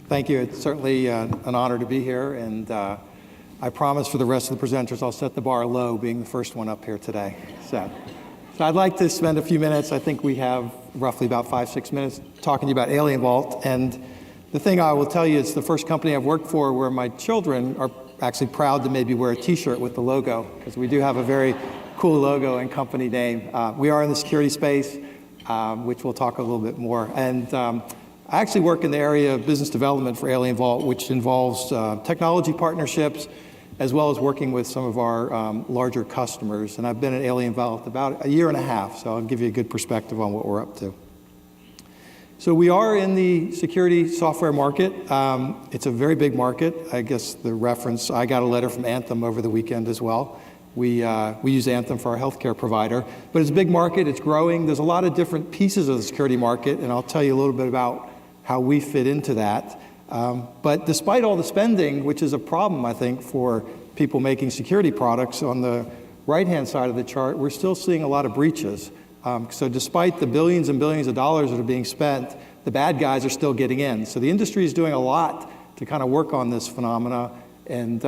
Thank you. It's certainly an honor to be here, and I promise for the rest of the presenters I'll set the bar low, being the first one up here today. So I'd like to spend a few minutes, I think we have roughly about 5-6 minutes, talking to you about AlienVault. And the thing I will tell you, it's the first company I've worked for where my children are actually proud to maybe wear a t-shirt with the logo, because we do have a very cool logo and company name. We are in the security space, which we'll talk a little bit more. And I actually work in the area of business development for AlienVault, which involves technology partnerships, as well as working with some of our larger customers. And I've been at AlienVault about a year and a half, so I'll give you a good perspective on what we're up to. So we are in the security software market. It's a very big market. I guess the reference, I got a letter from Anthem over the weekend as well. We use Anthem for our healthcare provider, but it's a big market, it's growing. There's a lot of different pieces of the security market, and I'll tell you a little bit about how we fit into that. But despite all the spending, which is a problem, I think, for people making security products, on the right-hand side of the chart, we're still seeing a lot of breaches. So despite the billions and billions of dollars that are being spent, the bad guys are still getting in. So the industry is doing a lot to kind of work on this phenomena. And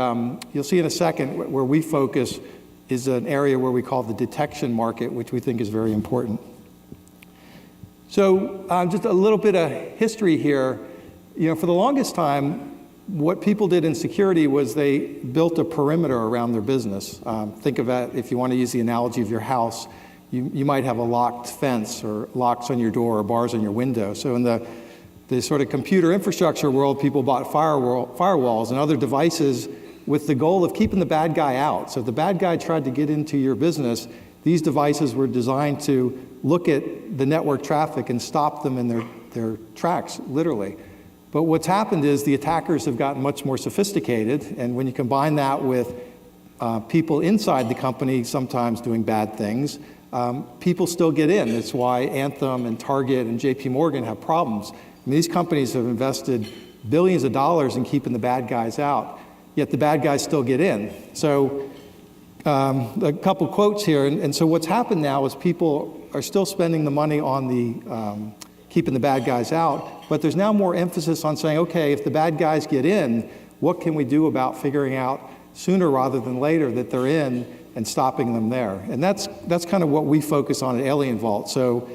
you'll see in a second where we focus is an area where we call the detection market, which we think is very important. So just a little bit of history here. You know, for the longest time, what people did in security was they built a perimeter around their business. Think of that, if you want to use the analogy of your house, you might have a locked fence or locks on your door or bars on your window. So in the sort of computer infrastructure world, people bought firewalls and other devices with the goal of keeping the bad guy out. So if the bad guy tried to get into your business, these devices were designed to look at the network traffic and stop them in their tracks, literally. But what's happened is the attackers have gotten much more sophisticated, and when you combine that with people inside the company sometimes doing bad things, people still get in. That's why Anthem and Target and JP Morgan have problems. I mean, these companies have invested billions of dollars in keeping the bad guys out, yet the bad guys still get in. So a couple quotes here, and so what's happened now is people are still spending the money on the keeping the bad guys out, but there's now more emphasis on saying, okay, if the bad guys get in, what can we do about figuring out sooner rather than later that they're in and stopping them there? And that's kind of what we focus on at AlienVault. So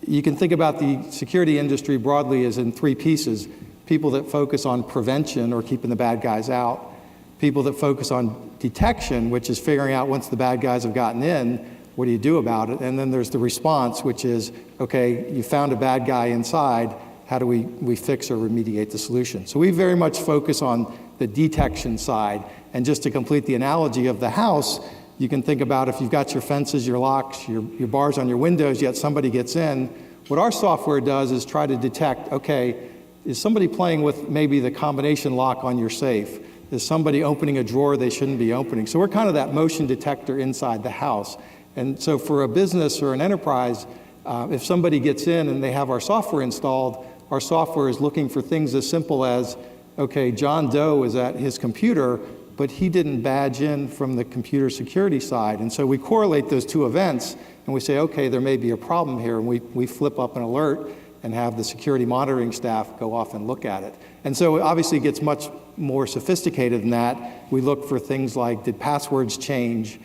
you can think about the security industry broadly as in three pieces: people that focus on prevention or keeping the bad guys out, people that focus on detection, which is figuring out once the bad guys have gotten in, what do you do about it? And then there's the response, which is, okay, you found a bad guy inside, how do we fix or remediate the solution? So we very much focus on the detection side. And just to complete the analogy of the house, you can think about if you've got your fences, your locks, your bars on your windows, yet somebody gets in, what our software does is try to detect, okay, is somebody playing with maybe the combination lock on your safe? Is somebody opening a drawer they shouldn't be opening? So we're kind of that motion detector inside the house. And so for a business or an enterprise, if somebody gets in and they have our software installed, our software is looking for things as simple as, okay, John Doe is at his computer, but he didn't badge in from the computer security side. And so we correlate those two events and we say, okay, there may be a problem here. And we flip up an alert and have the security monitoring staff go off and look at it. And so it obviously gets much more sophisticated than that. We look for things like, did passwords change?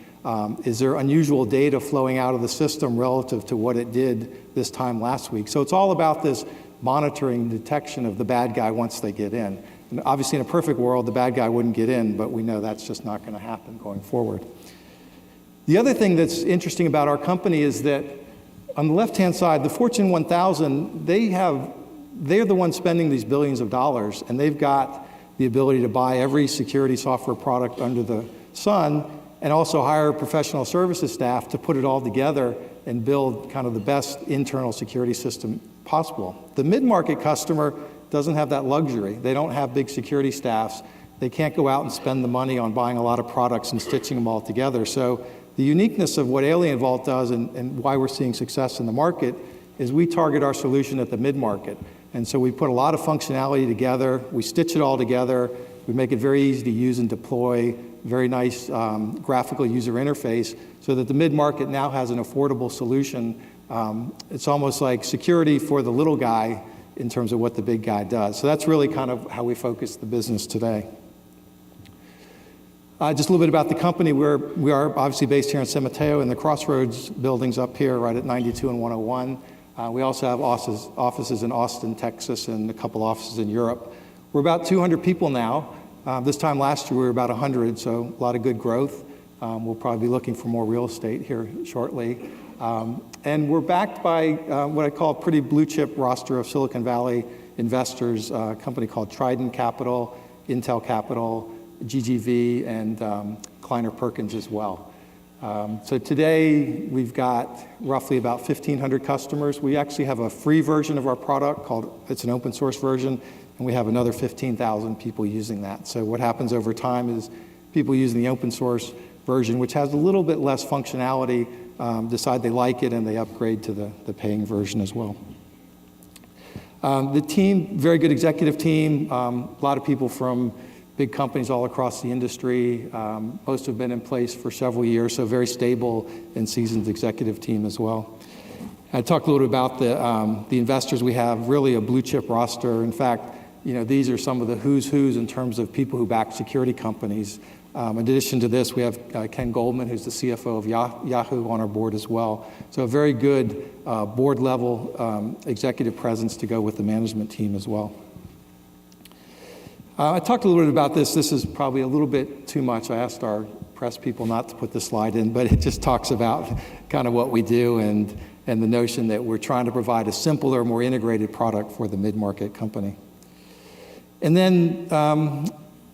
Is there unusual data flowing out of the system relative to what it did this time last week? So it's all about this monitoring detection of the bad guy once they get in. And obviously in a perfect world, the bad guy wouldn't get in, but we know that's just not going to happen going forward. The other thing that's interesting about our company is that on the left-hand side, the Fortune 1000, they're the ones spending these billions of dollars, and they've got the ability to buy every security software product under the sun, and also hire professional services staff to put it all together and build kind of the best internal security system possible. The mid-market customer doesn't have that luxury. They don't have big security staffs. They can't go out and spend the money on buying a lot of products and stitching them all together. So the uniqueness of what AlienVault does and why we're seeing success in the market is we target our solution at the mid-market. And so we put a lot of functionality together, we stitch it all together, we make it very easy to use and deploy, very nice graphical user interface, so that the mid-market now has an affordable solution. It's almost like security for the little guy in terms of what the big guy does. So that's really kind of how we focus the business today. Just a little bit about the company. We are obviously based here in San Mateo in the Crossroads buildings up here right at 92 and 101. We also have offices in Austin, Texas, and a couple offices in Europe. We're about 200 people now. This time last year we were about 100, so a lot of good growth. We'll probably be looking for more real estate here shortly. And we're backed by what I call a pretty blue chip roster of Silicon Valley investors, a company called Trident Capital, Intel Capital, GGV, and Kleiner Perkins as well. So today we've got roughly about 1,500 customers. We actually have a free version of our product called, it's an open source version, and we have another 15,000 people using that. So what happens over time is people using the open source version, which has a little bit less functionality, decide they like it and they upgrade to the paying version as well. The team, very good executive team, a lot of people from big companies all across the industry. Most have been in place for several years, so very stable and seasoned executive team as well. I talked a little bit about the investors we have, really a blue chip roster. In fact, these are some of the who's in terms of people who back security companies. In addition to this, we have Ken Goldman, who's the CFO of Yahoo on our board as well. So a very good board level executive presence to go with the management team as well. I talked a little bit about this. This is probably a little bit too much. I asked our press people not to put the slide in, but it just talks about kind of what we do and the notion that we're trying to provide a simpler, more integrated product for the mid-market company. And then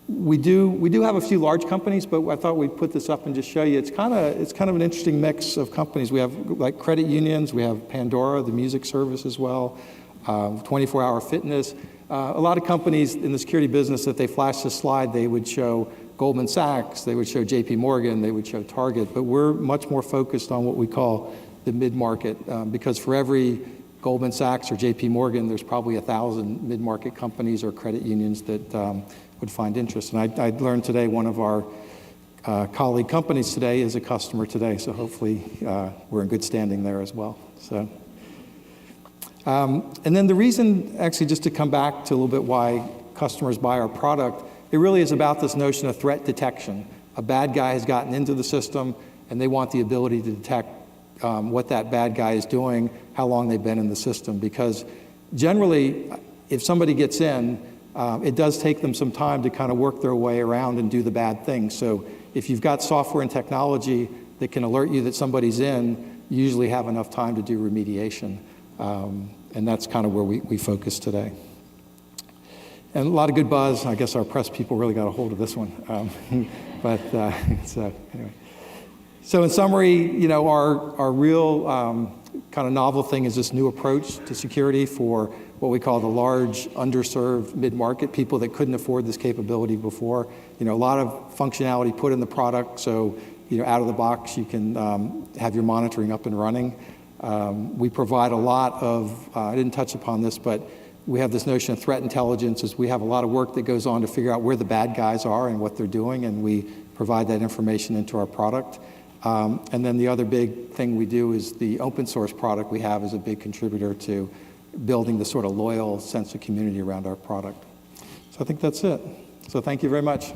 we do have a few large companies, but I thought we'd put this up and just show you. It's kind of an interesting mix of companies. We have like credit unions. We have Pandora, the music service as well, 24-hour fitness. A lot of companies in the security business, if they flash this slide, they would show Goldman Sachs, they would show JP Morgan, they would show Target, but we're much more focused on what we call the mid-market, because for every Goldman Sachs or JP Morgan, there's probably 1,000 mid-market companies or credit unions that would find interest. And I learned today one of our colleague companies today is a customer today, so hopefully we're in good standing there as well. So. And then the reason, actually, just to come back to a little bit why customers buy our product, it really is about this notion of threat detection. A bad guy has gotten into the system, and they want the ability to detect what that bad guy is doing, how long they've been in the system. Because generally, if somebody gets in, it does take them some time to kind of work their way around and do the bad things. So if you've got software and technology that can alert you that somebody's in, you usually have enough time to do remediation. And that's kind of where we focus today. And a lot of good buzz. I guess our press people really got a hold of this one. Anyway. So in summary, our real kind of novel thing is this new approach to security for what we call the large, underserved mid-market, people that couldn't afford this capability before. A lot of functionality put in the product, so out of the box you can have your monitoring up and running. We provide a lot of, I didn't touch upon this, but we have this notion of threat intelligence. Is we have a lot of work that goes on to figure out where the bad guys are and what they're doing, and we provide that information into our product. And then the other big thing we do is the open source product we have is a big contributor to building the sort of loyal sense of community around our product. So I think that's it. So thank you very much.